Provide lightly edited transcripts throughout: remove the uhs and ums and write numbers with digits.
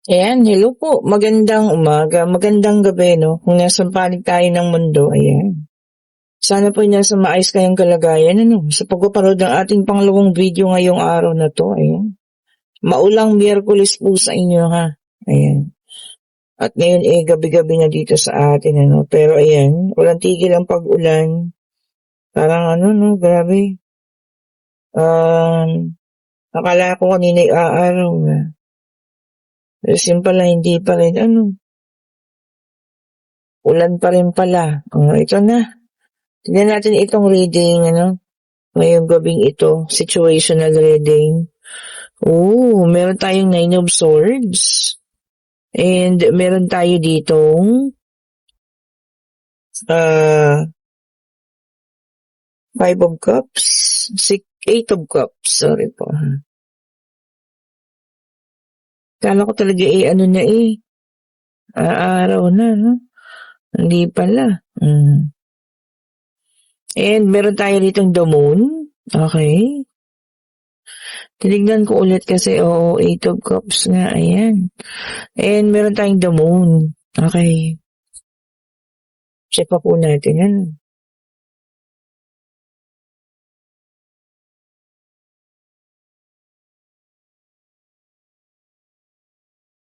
Ayan, hello po. Magandang umaga, magandang gabi, no? Kung nasa panig tayo ng mundo, ayan. Sana po nasa maayos kayong kalagayan, ano? Sa pagpaparood ng ating pangalawang video ngayong araw na to, ayan. Maulang Miyerkules po sa inyo, ha? Ayan. At ngayon, gabi-gabi na dito sa atin, ano? Pero ayan, walang tigil ang pag-ulan. Parang ano, no? Grabe. Akala ko kanina'y aaraw na. Pero pala, hindi pa rin, ano? Ulan pa rin pala. Ito na. Tignan natin itong reading, ano, ngayong gabing ito, situational reading. Meron tayong Nine of Swords. And meron tayo ditong Five of Cups, Eight of Cups, sorry po. Kala ko talaga ano na araw na, no? Hindi pala. And meron tayo ditong the Moon. Okay. Tinignan ko ulit kasi, Eight of Cups nga, ayan. And meron tayong the Moon. Okay. Check pa po natin yan.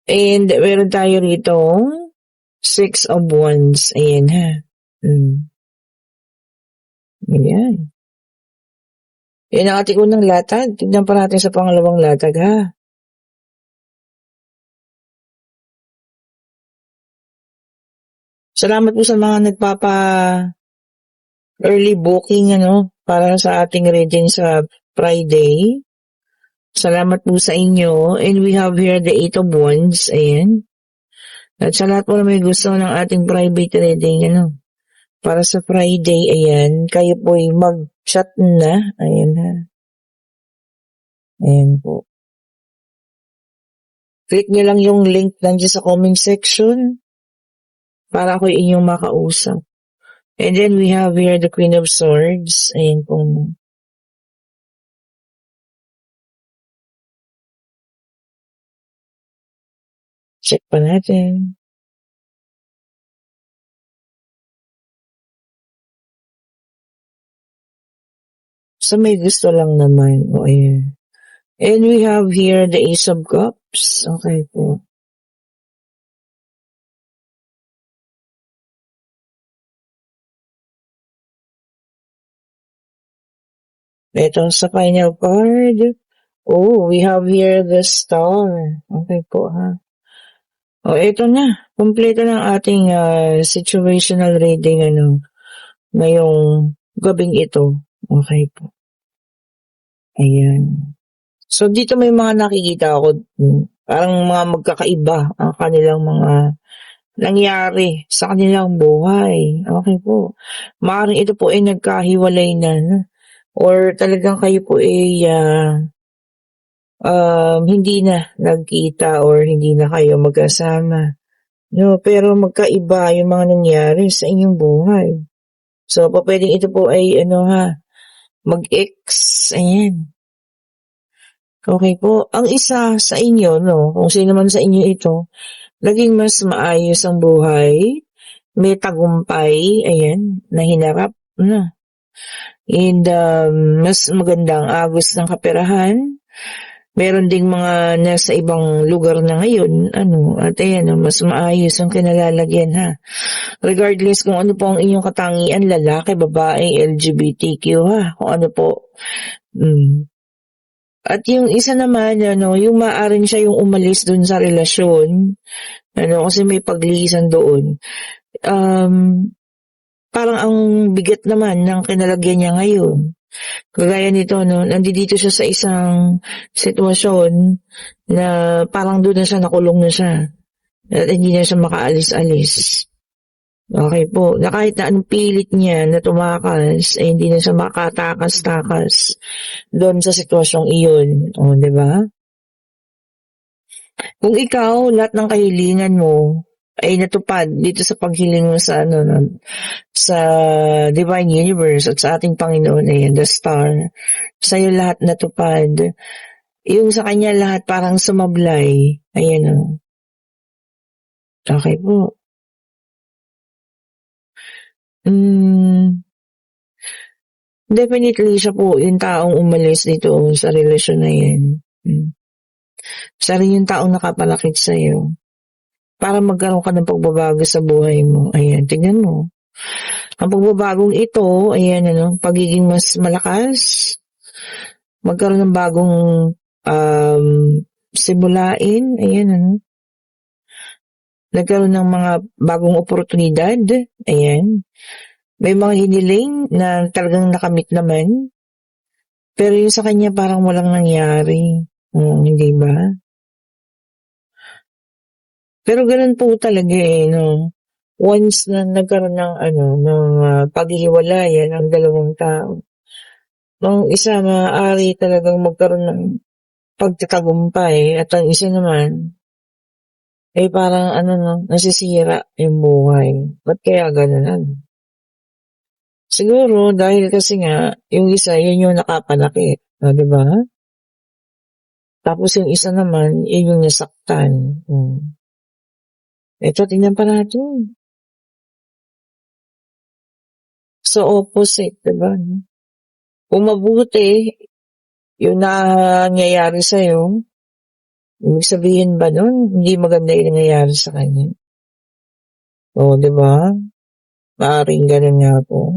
And meron tayo rito Six of Wands. Ayan ha. Ayan. Yan ang ating unang latag. Tignan pa natin sa pangalawang latag ha. Salamat po sa mga nagpapa early booking para sa ating reading sa Friday. Salamat po sa inyo. And we have here the Eight of Wands. Ayan. At sa lahat po na may gusto ng ating private reading, para sa Friday, ayan, kayo po'y mag-chat na. Ayan ha. Ayan po. Click nyo lang yung link nandiyan sa comment section para ako inyong makausap. And then we have here the Queen of Swords. Ayan po. Check pa natin. So may gusto lang naman. Ayan. And we have here the Ace of Cups. Okay po. Ito sa final card. We have here the Star. Okay po ha. Ito na. Kompleto ng ating situational reading ngayong gabing ito. Okay po. Ayan. So, dito may mga nakikita ako. Parang mga magkakaiba ang kanilang mga nangyari sa kanilang buhay. Okay po. Maaaring ito po ay nagkahiwalay na. Or talagang kayo po ay hindi na nagkita or hindi na kayo magkasama. No, pero magkaiba yung mga nangyari sa inyong buhay. So, pwedeng ito po ay mag-ex. Ayan. Okay po. Ang isa sa inyo, kung sino man sa inyo ito, naging mas maayos ang buhay, may tagumpay, ayan, na hinarap na. And mas magandang agos ng kaperahan. Meron ding mga nasa ibang lugar na ngayon, at ayan, mas maayos ang kinalalagyan ha. Regardless kung ano po ang inyong katangian, lalaki, babae, LGBTQ ha, kung ano po. At yung isa naman, yung maaaring siya yung umalis dun sa relasyon, kasi may paglisan doon. Parang ang bigat naman ng kinalagyan niya ngayon. Kagaya nito, nandito siya sa isang sitwasyon na parang doon na siya, nakulong na siya. At hindi na siya makaalis-alis. Okay po. Na kahit na anong pilit niya na tumakas, hindi na siya makatakas-takas doon sa sitwasyong iyon. Di ba? Kung ikaw, lahat ng kahilingan mo ay natupad dito sa paghiling mo sa sa Divine Universe at sa ating Panginoon, the Star, sa'yo lahat natupad. Yung sa kanya lahat parang sumablay. Ayan Okey po. Hmm, definitely siya po yung taong umalis dito sa relasyon na 'yan. Hmm. Siya rin yung taong nakapalaki sa'yo para magkaroon ka ng pagbabago sa buhay mo. Ayan, tignan mo, ang pagbabagong ito, ayan ano, pagiging mas malakas, magkaroon ng bagong, um, simulain, ayan ano, nagkaroon ng mga bagong oportunidad, ayan. May mga hiniling na talagang nakamit naman, pero yung sa kanya parang walang nangyari, hindi ba? Pero gano'n po talaga, eh, 'no. Once na nagkaroon ng ano, ng, paghihiwalayan ang dalawang tao, ang isa maaari talagang magkaroon ng pagtatagumpay at ang isa naman, eh, parang ano 'no, nasisira yung buhay. Ba't kaya gano'n ano? Siguro dahil kasi nga yung isa yun yung nakapanakit, oh, 'di ba? Tapos yung isa naman yun yung nasaktan, Eto tingnan pa natin, sa opposite, 'di ba, 'no? Kung mabuti yung nangyayari sa'yo, ibig sabihin ba nun hindi maganda yung nangyayari sa kanya? Oh, 'di ba? Maaaring gano'n nga po.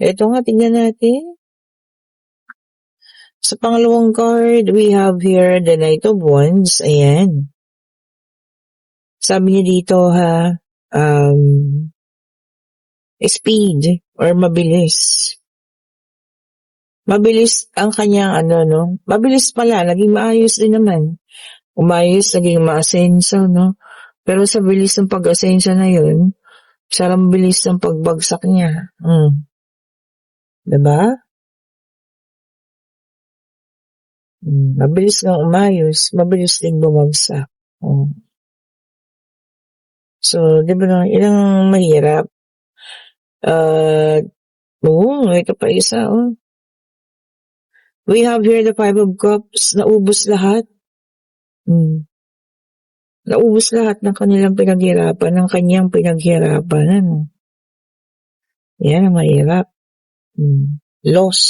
Eto nga tingnan natin, sa pangalawang card we have here the Knight of Wands, ayan. Sabi niya dito ha, um, speed or mabilis. Mabilis ang kanyang ano 'no, mabilis pala naging maayos din naman. Umayos, naging maasenso 'no, pero sa bilis ng pag-asenso na yun, parang bilis ng pagbagsak niya, 'di ba? Mabilis ngang umayos, mabilis din bumagsak, oh. So, 'di ba na yun ang mahirap, at ito pa isa, oh. We have here the Five of Cups, naubos lahat, hmm, naubos lahat ng kanilang pinaghirapan, ng kanyang pinaghirapan ano, yan ang mahirap, loss,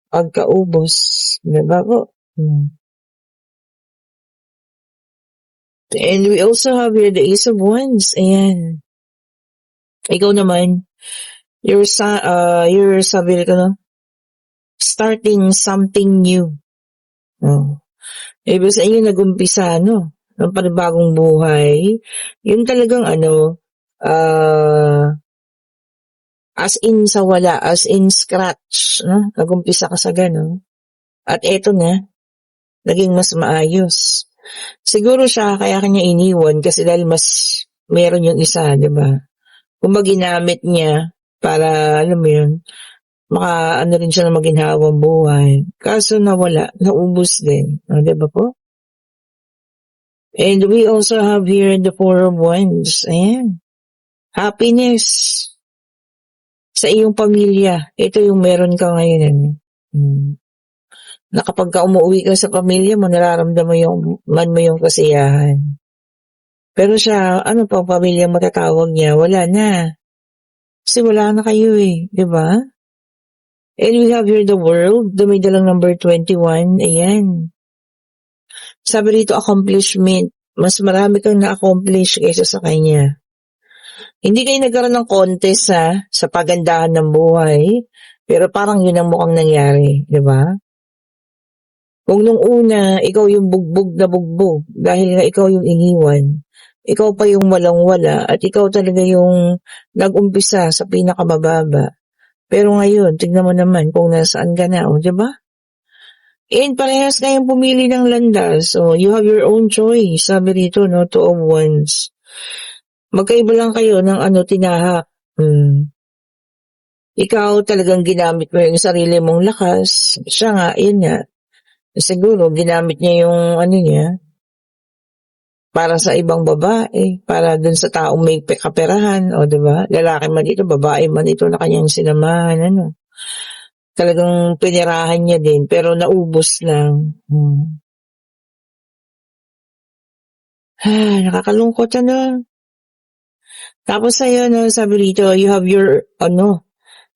pagkaubos, 'di ba po? And we also have here the Ace of Wands, ayan. Ikaw naman, you're sabi ko 'no, starting something new. Oh. Ibig sabihin nag-umpisa ano, ng panibagong buhay, yung talagang ano, as in sa wala, as in scratch 'no, nag-umpisa ka sa gano'n at eto na, naging mas maayos. Siguro siya kaya ka niya iniwan kasi dahil mas meron yung isa, 'di ba? Kumbaga ginamit niya para alam mo yun, makaano rin siya ng maginhawang buhay. Kaso nawala, naubos din, oh, 'di ba po? And we also have here the Four of Wands, ayan. Happiness sa iyong pamilya, ito yung meron ka ngayon ano, na kapagka umuuwi ka sa pamilya mo nararamdaman mo yung kasiyahan. Pero siya, ano pang pamilyang matatawag niya, wala na. Kasi wala na kayo, eh, 'di ba? And we have here the World, na may dalang number 21, ayan. Sabi rito accomplishment, mas marami kang na-accomplish kaysa sa kanya. Hindi kayo nagkaroon ng contest sa pagandahan ng buhay, pero parang yun ang mukhang nangyari, 'di ba? Kung nung una ikaw yung bugbog na bugbog dahil nga ikaw yung iniwan, ikaw pa yung walang-wala at ikaw talaga yung nag-umpisa sa pinakamababa. Pero ngayon tignan mo naman kung nasaan ka na, oh, 'di ba? And parehas kayong pumili ng landas, so you have your own choice. Sabi rito 'no, Two of Wands. Magkaiba lang kayo ng ano, tinahak. Ikaw talagang ginamit mo yung sarili mong lakas, siya nga, yun nga, siguro ginamit niya yung ano niya, para sa ibang babae, para dun sa taong may kaperahan, o 'di ba? Lalaki man ito, babae man ito na kanyang sinamahan, ano. Talagang pinirahan niya din pero naubos lang. Nakakalungkot ano. Tapos sa'yo 'no, sabi rito, you have your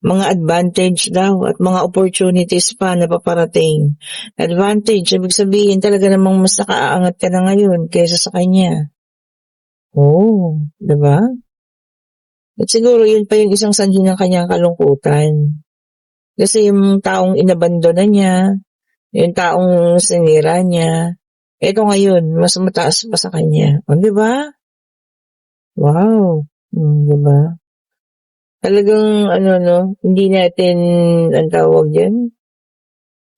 mga advantage daw at mga opportunities pa na paparating. Advantage, ibig sabihin talaga namang mas nakaaangat ka na ngayon kaysa sa kanya. Oo, 'di ba? At siguro yun pa yung isang sanhi ng kanyang kalungkutan. Kasi yung taong inabandona niya, yung taong sinira niya, eto ngayon mas mataas pa sa kanya. Oh, 'di ba? Wow, 'di ba? Talagang ano 'no, hindi natin anong tawag diyan,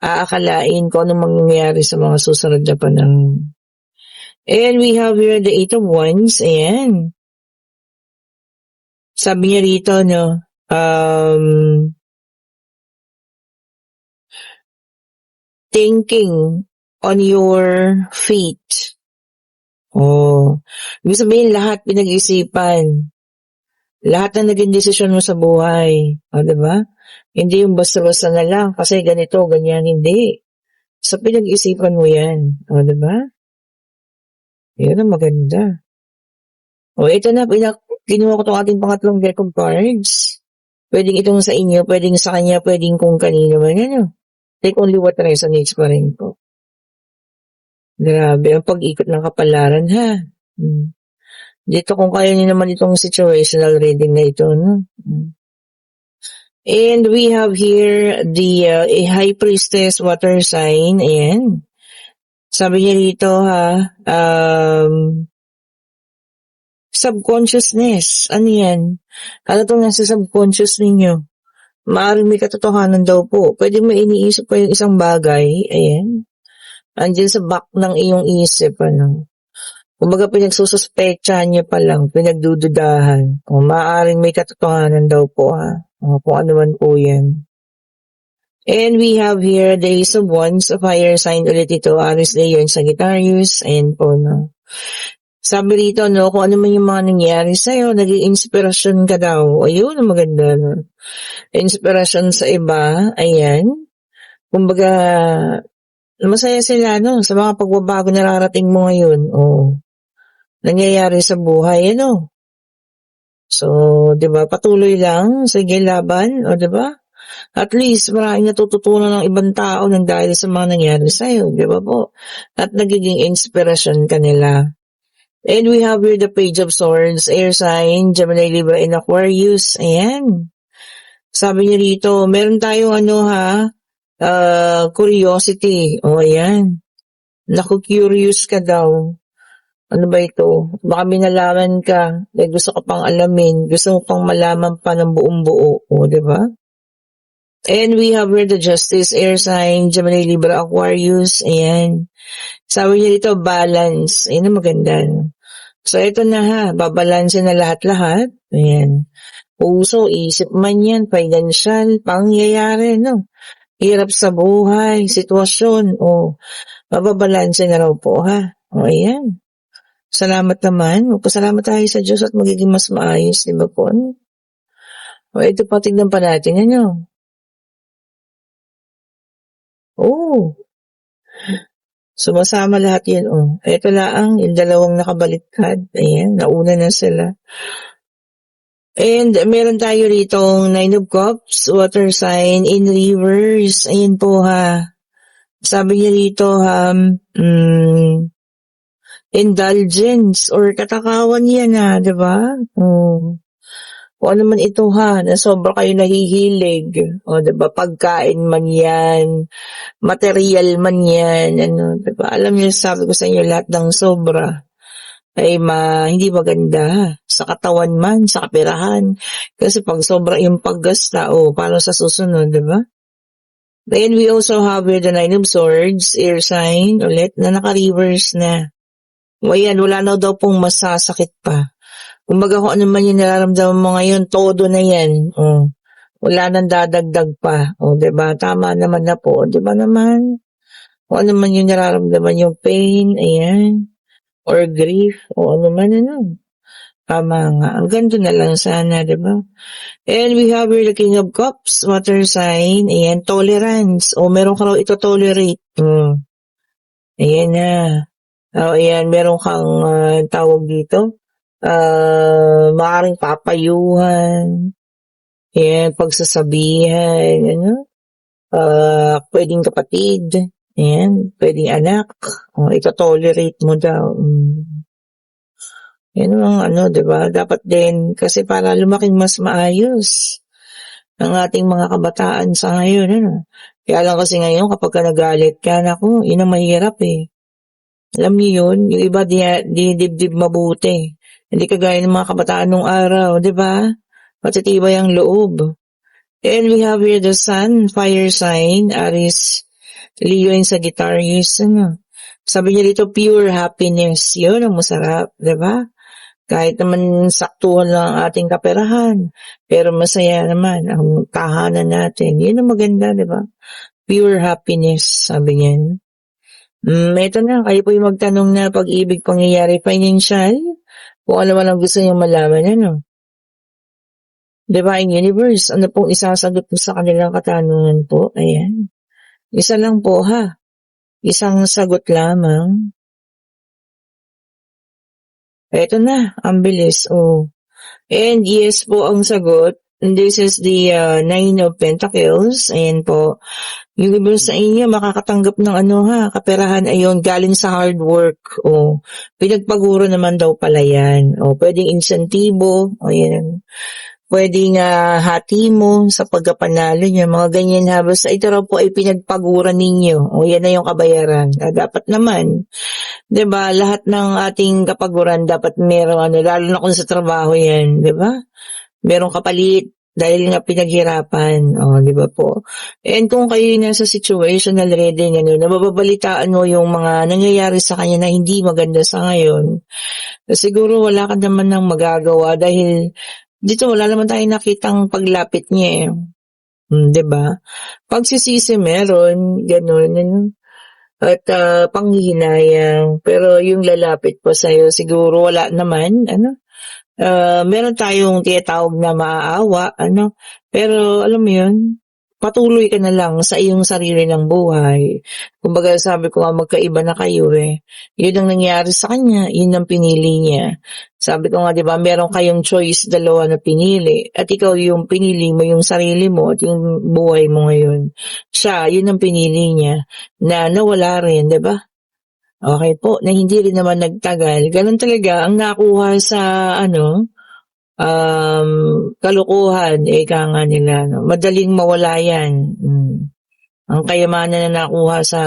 aakalain kung anong mangyayari sa mga susunod na panahon. And we have here the Eight of Wands, ayan. Sabi niya rito 'no, thinking on your feet. Oh, ibig sabihin lahat pinag-isipan. Lahat ng naging desisyon mo sa buhay, 'di ba? Hindi yung basta-basta na lang kasi ganito, ganyan, hindi. Sa pinag-isipan mo 'yan, 'di ba? 'Yun ang maganda. Ito na kinuha ko 'tong ating pangatlong deck of cards. Puwedeng itong sa inyo, puwedeng sa kanya, puwedeng kung kanino man, ano. Take only what resonates pa rin po. Grabe ang pag-ikot ng kapalaran, ha. Dito kung kaya niyo naman itong situational reading na ito, no. And we have here the a High Priestess water sign, ayan. Sabi niya rito subconsciousness, ano yan? Ano itong nasa subconscious ninyo? Maaaring may katotohanan daw po. Pwede mo iniisip pa yung isang bagay, ayan. Andiyan sa back ng iyong isip, ano. Kumbaga pinagsususpetsahan niyo pa lang, pinagdududahan. Maaaring may katotohanan daw po kung ano man po yan. And we have here the Ace of Wands, of fire sign ulit ito, Aries, Leo, and Sagittarius, ayan po, no. Sabi rito, no, kung ano man yung mga nangyari sa'yo, naging inspirasyon ka daw. Ayun, ang maganda, no. Inspirasyon sa iba, ayan. Kumbaga, masaya sila, no, sa mga pagbabago na nararating mo ngayon. Nangyayari sa buhay, ano. So, 'di ba, patuloy lang, sige laban, 'di ba? At least maraming natututunan ng ibang tao nang dahil sa mga nangyari sa'yo, 'di ba po? At nagiging inspirasyon ka nila. And we have here the Page of Swords, air sign, Gemini, Libra, and Aquarius. Ayan. Sabi niya rito, meron tayong curiosity. Ayan. Naku-curious ka daw. Ano ba ito? Baka minalaman ka. Gusto ka pang alamin. Gusto mo pang malaman pa ng buong buo. di ba? And we have here the Justice, air sign, Gemini, Libra, Aquarius. Ayan. Sabi niya dito, balance. Ayan ang maganda. So, ito na babalansin na lahat-lahat. Ayan. Puso, isip man yan, financial, pangyayari, no? Hirap sa buhay, sitwasyon, mababalansin na raw po, ayan. Salamat naman. Magpasalamat tayo sa Diyos at magiging mas maayos, di ba po? Ito pa, tignan pa natin, ano? Sumasama lahat yun, Ito lang, yung dalawang nakabaliktad. Ayan, nauna na sila. And meron tayo rito Nine of Cups, water sign, in reverse. Ayan po, Sabi niya rito, indulgence or katakawan yan, di ba? Kung ano man ito, na sobra kayo nahihilig. Di ba? Pagkain man yan, material man yan, diba? Alam niyo, sabi ko sa inyo, lahat ng sobra ay hindi maganda sa katawan man, sa kapirahan. Kasi pag sobra yung paggasta, paano sa susunod, diba? Then we also have here the Nine of Swords, air sign, ulit, na naka-reverse na. Ayan, wala na daw pong masasakit pa. Kumbaga kung ano man yung nararamdaman mo ngayon, todo na yan. Wala nang dadagdag pa. Diba? Tama naman na po. Diba naman? Kung ano man yung nararamdaman, yung pain, ayan, or grief, o ano man, Tama nga. Ang ganito na lang sana, diba? And we have here the King of Cups, water sign, ayan, tolerance. Meron ka raw ito tolerate. Ayan na. Ayan, meron kang, tawag dito, maaaring papayuhan, ayan, pagsasabihan, ano, puwedeng kapatid, ayan, puwedeng anak, ito-tolerate mo daw, 'Yan ang ano, 'di ba, dapat din kasi para lumaking mas maayos ang ating mga kabataan sa ngayon, ano. Kaya lang kasi ngayon kapagka nagalit ka, naku, 'yun ang mahirap, eh. Alam niyo 'yun, yung iba dinidibdib mabuti, hindi kagaya ng mga kabataan nung araw, 'di ba? Matitibay ang loob. And we have here the Sun, fire sign, Aries, Leo and Sagittarius, ano. Sabi niya dito, pure happiness, 'yun ang masarap, 'di ba? Kahit naman saktuhan lang ang ating kaperahan, pero masaya naman ang tahanan natin. 'Yun ang maganda, 'di ba? Pure happiness, sabi niyan. Eto na, kayo po yung magtanong na pag-ibig, pangyayari, financial, kung ano man ang gusto niyong malaman, ano. Divine Universe, ano pong isasagot mo sa kanilang katanungan po? Ayan. Isa lang po, ha? Isang sagot lamang. Eto na, ang bilis, oh. And yes po ang sagot. And this is the Nine of Pentacles. Ayan po. Yung iba sa inyo, makakatanggap ng ano ha, kaperahan ayon galing sa hard work. O, pinagpaguro naman daw pala yan. O, pwedeng insentibo. O, yan. Pwedeng hati mo sa pagkapanalo niya. Mga ganyan ha. Basta ito raw po ay pinagpaguran ninyo. O, yan na yung kabayaran. Dapat naman. 'Di ba, lahat ng ating kapaguran dapat merong ano, lalo na kung sa trabaho 'yan, 'di ba? Merong kapalit dahil nga pinaghirapan, 'di ba po? And kung kayo nasa situational reading, ano, nababalitaan mo yung mga nangyayari sa kanya na hindi maganda sa ngayon, siguro wala ka naman ng magagawa dahil dito wala naman tayong nakitang paglapit niya, eh. 'Di ba? Pagsisisi meron, gano'n, ano. At panghihinayang, pero yung lalapit po sa'yo siguro wala naman, ano, meron tayong tinatawag na maaawa, ano, pero alam mo yun, patuloy ka na lang sa iyong sarili ng buhay. Kumbaga sabi ko nga magkaiba na kayo, eh. Yun ang nangyari sa kanya, yun ang pinili niya. Sabi ko nga 'di ba meron kayong choice, dalawa na pinili at ikaw yung pinili mo yung sarili mo at yung buhay mo ngayon. Siya, yun ang pinili niya na nawala rin, 'di ba? Okey po, na hindi rin naman nagtagal. Gano'n talaga ang nakuha sa ano, kalokohan, ika nga nila 'no, madaling mawala 'yan, Ang kayamanan na nakuha sa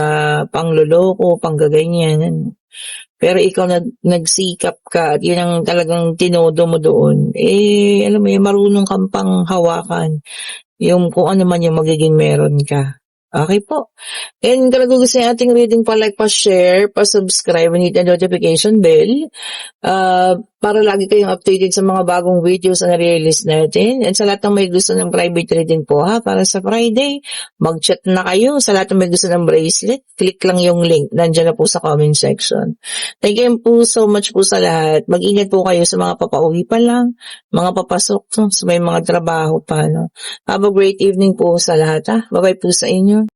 pangloloko, panggaganyan, ano. Pero ikaw nagsikap ka at 'yun ang talagang tinodo mo doon, eh, alam mo 'yun, marunong kang panghawakan yung kung ano man yung magiging meron ka. Okey po. And kung nagugustuhan yung ating reading, pa-like, pa-share, pa-subscribe, and hit the notification bell, para lagi kayong updated sa mga bagong videos na nare-release natin. And sa lahat ng may gusto ng private reading po ha, para sa Friday, mag-chat na kayo. Sa lahat ng may gusto ng bracelet, click lang yung link. Nandiyan na po sa comment section. Thank you po so much po sa lahat. Mag-ingat po kayo sa mga papauwi pa lang, mga papasok, sa may mga trabaho pa. No? Have a great evening po sa lahat ha. Bye-bye po sa inyo.